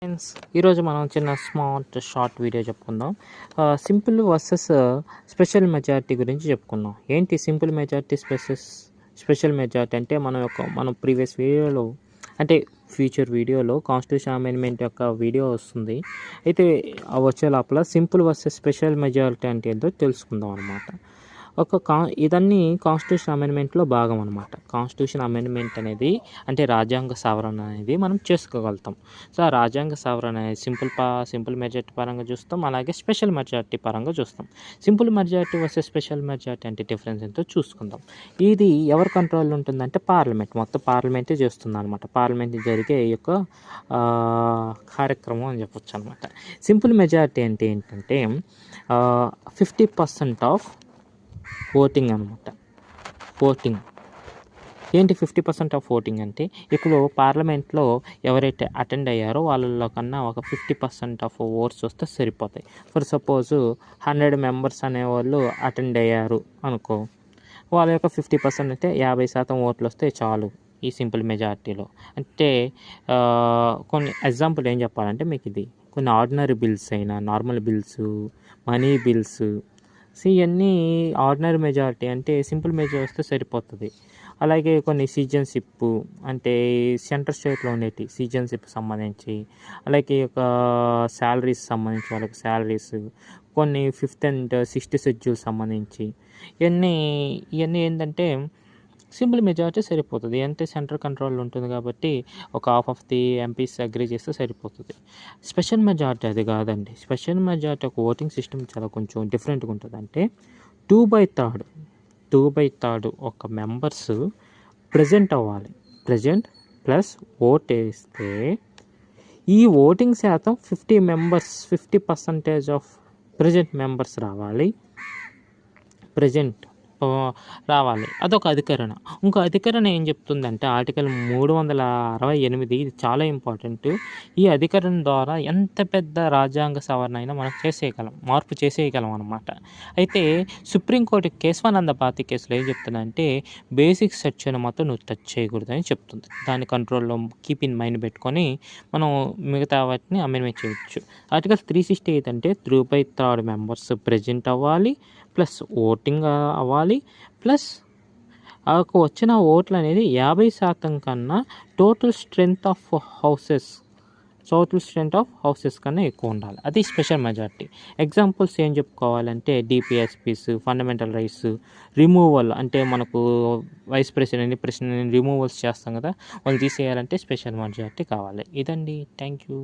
Friends, ఈరోజు మనం చిన్న షార్ట్ వీడియో చెప్పుకుందాం. సింపుల్ వర్సెస్ స్పెషల్ మెజారిటీ గురించి చెప్పుకుందాం. ఏంటి సింపుల్ మెజారిటీ స్పెషల్ మెజారిటీ అంటే మనం ప్రీవియస్ వీడియోలో అంటే ఫ్యూచర్ వీడియోలో కాన్స్టిట్యూషన్ అమెండ్మెంట్ యొక్క వీడియో వస్తుంది. అయితే వచ్చే లోపల సింపుల్ వర్సెస్ స్పెషల్ మెజారిటీ అంటే ఏంటో తెలుసుకుందాం అనమాట. ఇదన్నీ కాన్స్టిట్యూషన్ అమెండ్మెంట్లో భాగం అనమాట. కాన్స్టిట్యూషన్ అమెండ్మెంట్ అనేది అంటే రాజ్యాంగ సవరణ అనేది మనం చేసుకోగలుగుతాం. సో ఆ రాజ్యాంగ సవరణ అనేది సింపుల్ మెజారిటీ పరంగా చూస్తాం, అలాగే స్పెషల్ మెజారిటీ పరంగా చూస్తాం. Simple majority versus special majority అంటే డిఫరెన్స్ ఎంతో చూసుకుందాం. ఇది ఎవరి కంట్రోల్లో ఉంటుందంటే మొత్తం పార్లమెంటే చేస్తుంది అనమాట. పార్లమెంట్ జరిగే ఈ యొక్క కార్యక్రమం అని చెప్పొచ్చు అనమాట. సింపుల్ మెజారిటీ అంటే ఏంటంటే 50% ఆఫ్ ఓటింగ్ అనమాట. ఏంటి 50% ఆఫ్ ఓటింగ్ అంటే ఇప్పుడు పార్లమెంట్లో ఎవరైతే అటెండ్ అయ్యారో వాళ్ళలో కన్నా ఒక 50% ఆఫ్ ఓట్స్ వస్తే సరిపోతాయి. ఫర్ సపోజ్ 100 మెంబర్స్ అనేవాళ్ళు అటెండ్ అయ్యారు అనుకో, వాళ్ళ యొక్క 50% అంటే 50% ఓట్లు వస్తే చాలు ఈ సింపుల్ మెజారిటీలో. అంటే కొన్ని ఎగ్జాంపుల్ ఏం చెప్పాలంటే మీకు ఇది కొన్ని ఆర్డినరీ బిల్స్ అయినా, నార్మల్ బిల్స్, మనీ బిల్స్, ఇవన్నీ ఆర్డినరీ మెజారిటీ అంటే సింపుల్ మెజారిటీ వస్తే సరిపోతుంది. అలాగే కొన్ని సిటిజన్షిప్ అంటే సెంటర్ స్టేట్లో ఉండేటి సిటిజన్షిప్ సంబంధించి, అలాగే ఒక శాలరీస్ సంబంధించి వాళ్ళకి శాలరీస్, కొన్ని 5th and 6th షెడ్యూల్ సంబంధించి ఇవన్నీ ఏంటంటే సింపుల్ మెజారిటీ సరిపోతుంది. అంటే సెంట్రల్ కంట్రోల్ ఉంటుంది కాబట్టి ఒక half of the MPs agree చేస్తే సరిపోతుంది. స్పెషల్ మెజారిటీ అది కాదండి. స్పెషల్ మెజారిటీ ఒక ఓటింగ్ సిస్టమ్ చాలా కొంచెం డిఫరెంట్గా ఉంటుంది. అంటే 2/3 ఒక మెంబర్స్ ప్రజెంట్ అవ్వాలి. ప్రజెంట్ ప్లస్ ఓట్ వేస్తే ఈ ఓటింగ్ శాతం 50% ఆఫ్ ప్రజెంట్ మెంబర్స్ రావాలి. అదొక అధికరణ. ఇంకో అధికరణ ఏం చెప్తుందంటే ఆర్టికల్ 368, ఇది చాలా ఇంపార్టెంట్. ఈ అధికరణ ద్వారా ఎంత పెద్ద రాజ్యాంగ సవరణ అయినా మనం మార్పు చేసేయగలం అనమాట. అయితే సుప్రీంకోర్టు కేశవానంద భారతి కేసులో ఏం చెప్తుందంటే బేసిక్ సెక్షన్ మాత్రం నువ్వు టచ్ చేయకూడదని చెప్తుంది. దాని కంట్రోల్లో కీప్ ఇన్ మైండ్ పెట్టుకొని మనం మిగతా వాటిని అమెండ్మెంట్ చేయవచ్చు. ఆర్టికల్ 368 అంటే 3/3 మెంబర్స్ ప్రెజెంట్ అవ్వాలి, ప్లస్ ఓటింగ్ అవ్వాలి, ప్లస్ వచ్చిన ఓట్లు అనేది 50% కన్నా టోటల్ స్ట్రెంగ్త్ ఆఫ్ హౌసెస్ కన్నా ఎక్కువ ఉండాలి. అది స్పెషల్ మెజారిటీ. ఎగ్జాంపుల్స్ ఏం చెప్పుకోవాలంటే డిపిఎస్పీస్, ఫండమెంటల్ రైట్స్, రిమూవల్ అంటే మనకు వైస్ ప్రెసిడెంట్ రిమూవల్స్ చేస్తాం కదా, వాళ్ళు తీసేయాలంటే స్పెషల్ మెజారిటీ కావాలి. ఇదండి. Thank you.